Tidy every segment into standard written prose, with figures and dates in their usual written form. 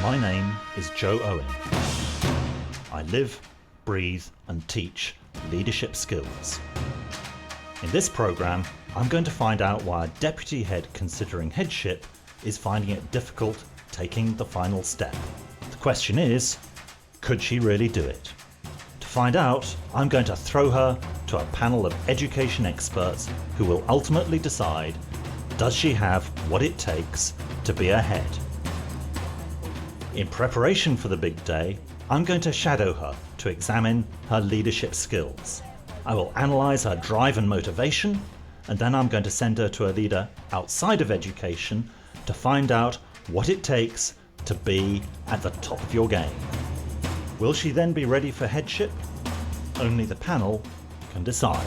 My name is Joe Owen. I live, breathe and teach leadership skills. In this programme, I'm going to find out why a deputy head considering headship is finding it difficult taking the final step. The question is, could she really do it? To find out, I'm going to throw her to a panel of education experts who will ultimately decide, does she have what it takes to be a head? In preparation for the big day, I'm going to shadow her to examine her leadership skills. I will analyse her drive and motivation, and then I'm going to send her to a leader outside of education to find out what it takes to be at the top of your game. Will she then be ready for headship? Only the panel can decide.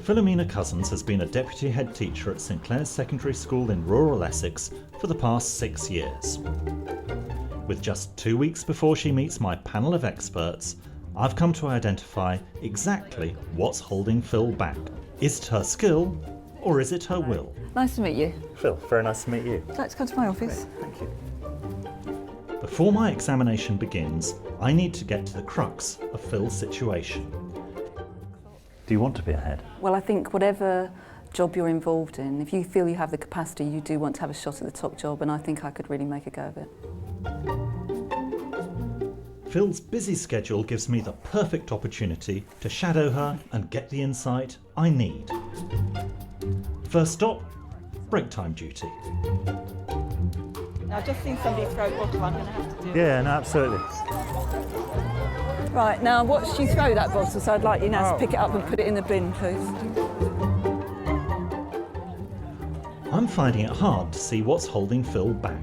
Philomena Cousins has been a deputy head teacher at St Clair's Secondary School in rural Essex for the past 6 years. With just 2 weeks before she meets my panel of experts, I've come to identify exactly what's holding Phil back. Is it her skill or is it her will? Nice to meet you. Phil, very nice to meet you. Would you like to come to my office? Thank you. Before my examination begins, I need to get to the crux of Phil's situation. Do you want to be a head? Well, I think whatever job you're involved in, if you feel you have the capacity, you do want to have a shot at the top job, and I think I could really make a go of it. Phil's busy schedule gives me the perfect opportunity to shadow her and get the insight I need. First stop, break time duty. I've just seen somebody throw a bottle, I'm going to have to do it. Yeah, no, absolutely. Right, now watch you throw that bottle, so I'd like you now to pick it up and put it in the bin, please. I'm finding it hard to see what's holding Phil back.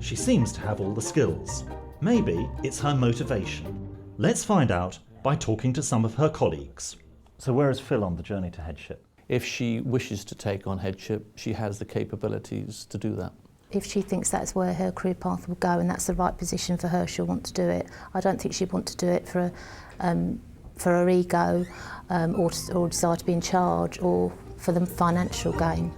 She seems to have all the skills. Maybe it's her motivation. Let's find out by talking to some of her colleagues. So where is Phil on the journey to headship? If she wishes to take on headship, she has the capabilities to do that. If she thinks that's where her career path will go and that's the right position for her, she'll want to do it. I don't think she'd want to do it for her ego or desire to be in charge or for the financial gain.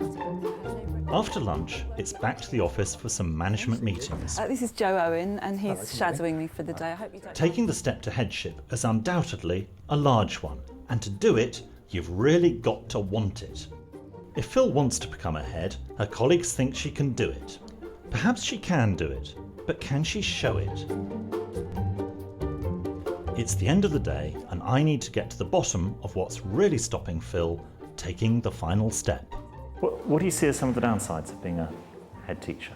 After lunch, it's back to the office for some management meetings. This is Joe Owen, and he's shadowing me for the day. I hope you don't... Taking the step to headship is undoubtedly a large one, and to do it, you've really got to want it. If Phil wants to become a head, her colleagues think she can do it. Perhaps she can do it, but can she show it? It's the end of the day, and I need to get to the bottom of what's really stopping Phil taking the final step. What do you see as some of the downsides of being a head teacher?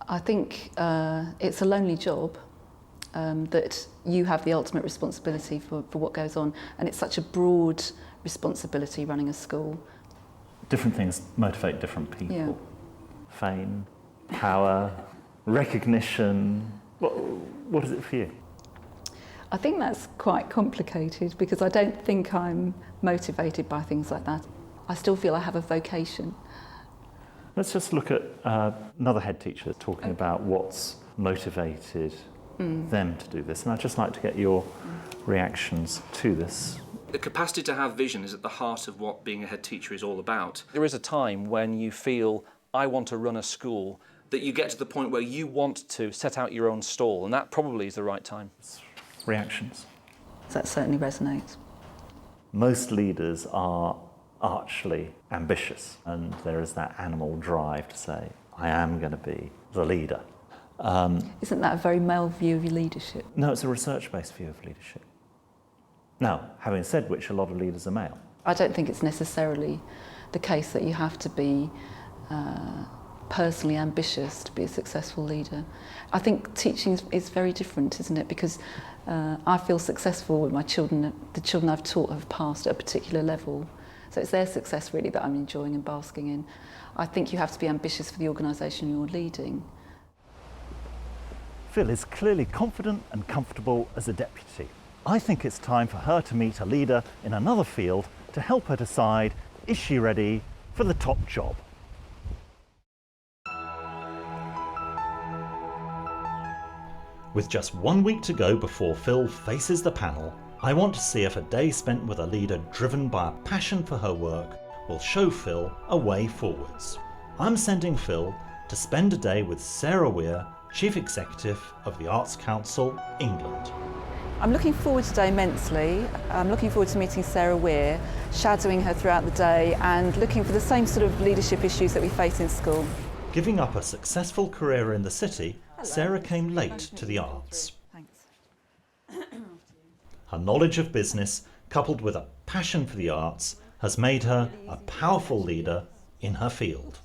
I think it's a lonely job, that you have the ultimate responsibility for what goes on, and it's such a broad responsibility running a school. Different things motivate different people. Yeah. Fame, power, recognition. What is it for you? I think that's quite complicated because I don't think I'm motivated by things like that. I still feel I have a vocation. Let's just look at another head teacher talking about what's motivated them to do this. And I'd just like to get your reactions to this. The capacity to have vision is at the heart of what being a head teacher is all about. There is a time when you feel, I want to run a school, That you get to the point where you want to set out your own stall, and that probably is the right time. Reactions. That certainly resonates. Most leaders are archly ambitious, and there is that animal drive to say, I am going to be the leader. Isn't that a very male view of your leadership? No, it's a research-based view of leadership. Now, having said which, a lot of leaders are male. I don't think it's necessarily the case that you have to be personally ambitious to be a successful leader. I think teaching is very different, isn't it? Because I feel successful when my children, the children I've taught have passed at a particular level. So it's their success really that I'm enjoying and basking in. I think you have to be ambitious for the organisation you're leading. Phil is clearly confident and comfortable as a deputy. I think it's time for her to meet a leader in another field to help her decide, is she ready for the top job? With just 1 week to go before Phil faces the panel, I want to see if a day spent with a leader driven by a passion for her work will show Phil a way forwards. I'm sending Phil to spend a day with Sarah Weir, Chief Executive of the Arts Council, England. I'm looking forward today immensely. I'm looking forward to meeting Sarah Weir, shadowing her throughout the day and looking for the same sort of leadership issues that we face in school. Giving up a successful career in the city, Sarah came late to the arts. Thanks. Her knowledge of business, coupled with a passion for the arts, has made her a powerful leader in her field.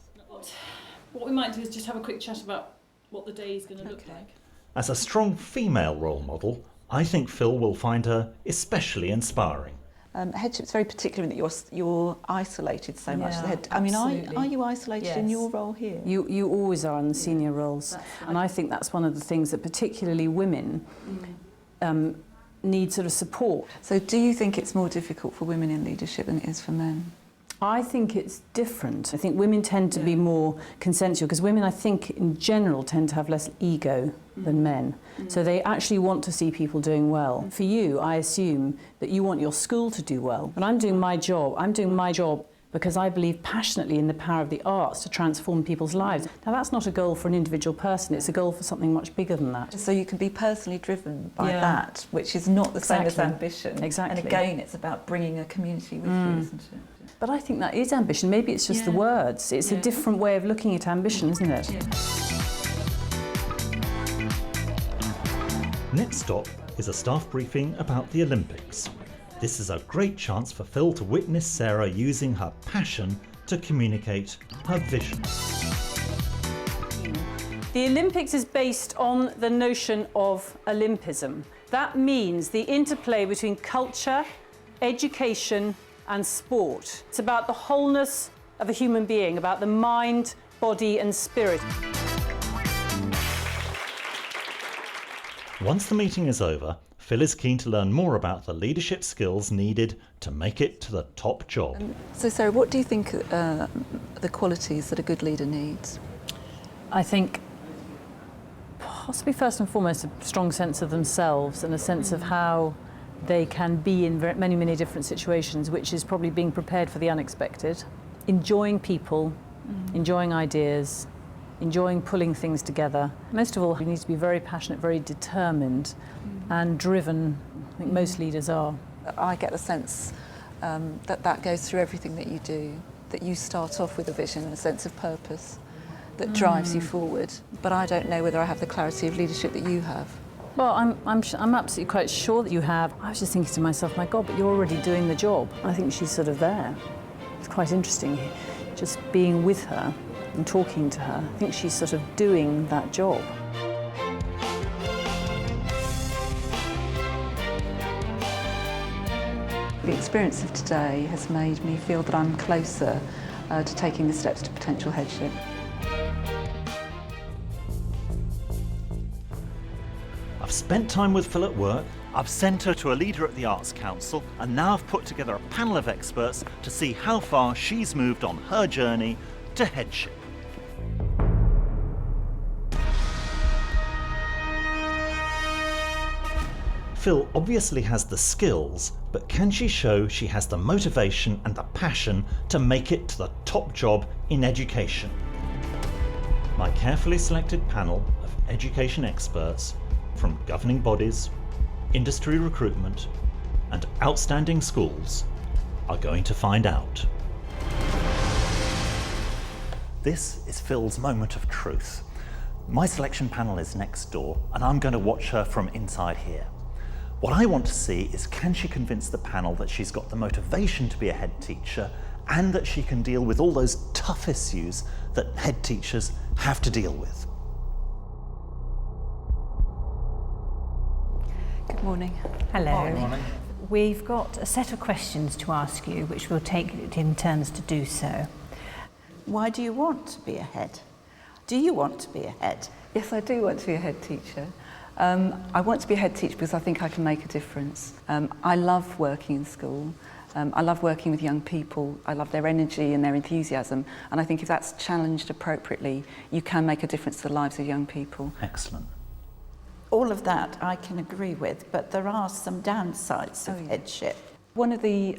What we might do is just have a quick chat about what the day is going to look like. As a strong female role model, I think Phil will find her especially inspiring. Headship's very particular in that you're isolated so much. Yeah, I mean, absolutely. are you isolated in Yes. your role here? You always are in the senior roles, That's right. and I think that's one of the things that particularly women need sort of support. So do you think it's more difficult for women in leadership than it is for men? I think it's different. I think women tend to be more consensual because women, I think, in general tend to have less ego than men. So they actually want to see people doing well. For you, I assume that you want your school to do well. But I'm doing my job because I believe passionately in the power of the arts to transform people's lives. Now, that's not a goal for an individual person, it's a goal for something much bigger than that. So you can be personally driven by Yeah. that, which is not the same as Exactly. ambition. Exactly. And again, it's about bringing a community with you, isn't it? But I think that is ambition. Maybe it's just the words. It's a different way of looking at ambition, isn't it? Next stop is a staff briefing about the Olympics. This is a great chance for Phil to witness Sarah using her passion to communicate her vision. The Olympics is based on the notion of Olympism. That means the interplay between culture, education, and sport. It's about the wholeness of a human being, about the mind, body, and spirit. Once the meeting is over, Phil is keen to learn more about the leadership skills needed to make it to the top job. So Sarah, what do you think are the qualities that a good leader needs? I think possibly first and foremost a strong sense of themselves and a sense of how they can be in many, many different situations, which is probably being prepared for the unexpected, enjoying people, enjoying ideas, enjoying pulling things together. Most of all, you need to be very passionate, very determined and driven. I think most leaders are. I get the sense that goes through everything that you do, that you start off with a vision and a sense of purpose that drives you forward. But I don't know whether I have the clarity of leadership that you have. Well, I'm absolutely quite sure that you have. I was just thinking to myself, my God, but you're already doing the job. I think she's sort of there. It's quite interesting, just being with her and talking to her. I think she's sort of doing that job. The experience of today has made me feel that I'm closer to taking the steps to potential headship. I've spent time with Phil at work, I've sent her to a leader at the Arts Council, and now I've put together a panel of experts to see how far she's moved on her journey to headship. Phil obviously has the skills, but can she show she has the motivation and the passion to make it to the top job in education? My carefully selected panel of education experts from governing bodies, industry recruitment, and outstanding schools are going to find out. This is Phil's moment of truth. My selection panel is next door, and I'm going to watch her from inside here. What I want to see is, can she convince the panel that she's got the motivation to be a head teacher and that she can deal with all those tough issues that head teachers have to deal with? Good morning. Hello. We've got a set of questions to ask you, which we'll take it in turns to do so. Why do you want to be a head? Do you want to be a head? Yes, I do want to be a head teacher. I want to be a head teacher because I think I can make a difference. I love working in school. I love working with young people. I love their energy and their enthusiasm. And I think if that's challenged appropriately, you can make a difference to the lives of young people. Excellent. all of that I can agree with, but there are some downsides of headship. One of the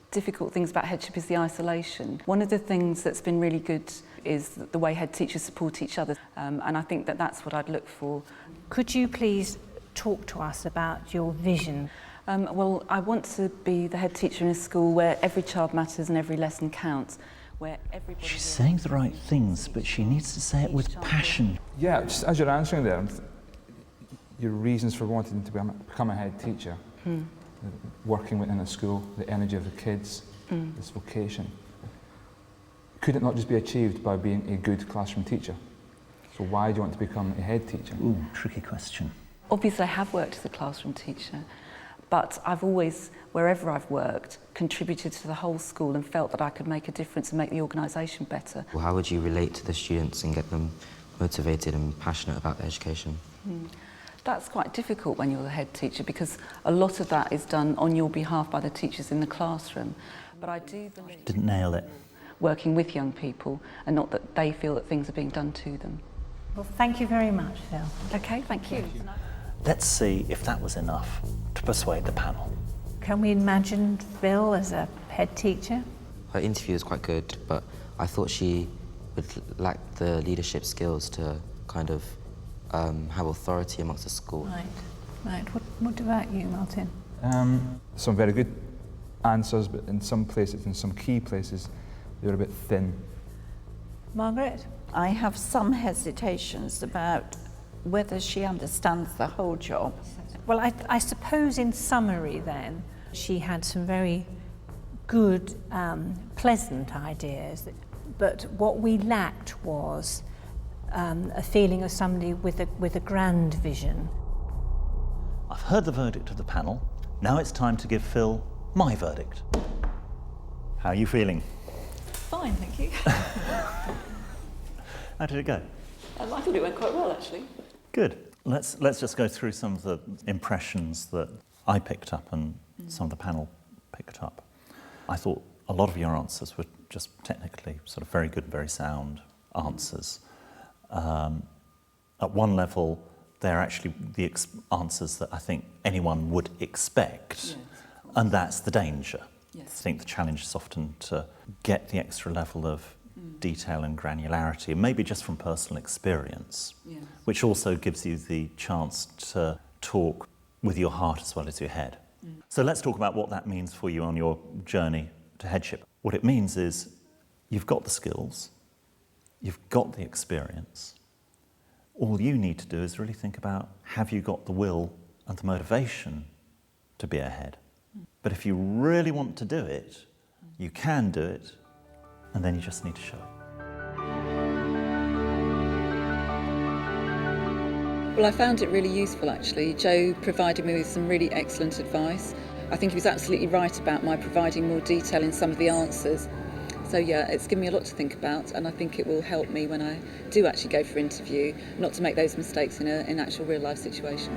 difficult things about headship is the isolation. One of the things that's been really good is the way head teachers support each other, and I think that that's what I'd look for. Could you please talk to us about your vision? Well, I want to be the head teacher in a school where every child matters and every lesson counts, where everybody... She's saying the right things, but she needs to say it with passion. Yeah, just as you're answering there, your reasons for wanting to become a head teacher, working within a school, the energy of the kids, this vocation. Could it not just be achieved by being a good classroom teacher? So why do you want to become a head teacher? Ooh, tricky question. Obviously I have worked as a classroom teacher, but I've always, wherever I've worked, contributed to the whole school and felt that I could make a difference and make the organisation better. Well, how would you relate to the students and get them motivated and passionate about their education? That's quite difficult when you're the head teacher because a lot of that is done on your behalf by the teachers in the classroom. But I do believe... Didn't nail it. ...working with young people and not that they feel that things are being done to them. Well, thank you very much, Phil. Okay, thank you. Let's see if that was enough to persuade the panel. Can we imagine Phil as a head teacher? Her interview was quite good, but I thought she would lack the leadership skills to kind of have authority amongst the school. Right. What about you, Martin? Some very good answers, but in some places, in some key places, they were a bit thin. Margaret? I have some hesitations about whether she understands the whole job. Well, I suppose in summary then, she had some very good, pleasant ideas, but what we lacked was a feeling of somebody with a grand vision. I've heard the verdict of the panel. Now it's time to give Phil my verdict. How are you feeling? Fine, thank you. How did it go? I thought it went quite well, actually. Good. Let's just go through some of the impressions that I picked up and some of the panel picked up. I thought a lot of your answers were just technically sort of very good, very sound answers. At one level, they're actually the answers that I think anyone would expect, and that's the danger. Yes. I think the challenge is often to get the extra level of detail and granularity, and maybe just from personal experience, which also gives you the chance to talk with your heart as well as your head. So let's talk about what that means for you on your journey to headship. What it means is you've got the skills, you've got the experience. All you need to do is really think about, have you got the will and the motivation to be a head? But if you really want to do it, you can do it, and then you just need to show it. Well, I found it really useful, actually. Joe provided me with some really excellent advice. I think he was absolutely right about my providing more detail in some of the answers. So yeah, it's given me a lot to think about, and I think it will help me when I do actually go for interview, not to make those mistakes in an actual real life situation.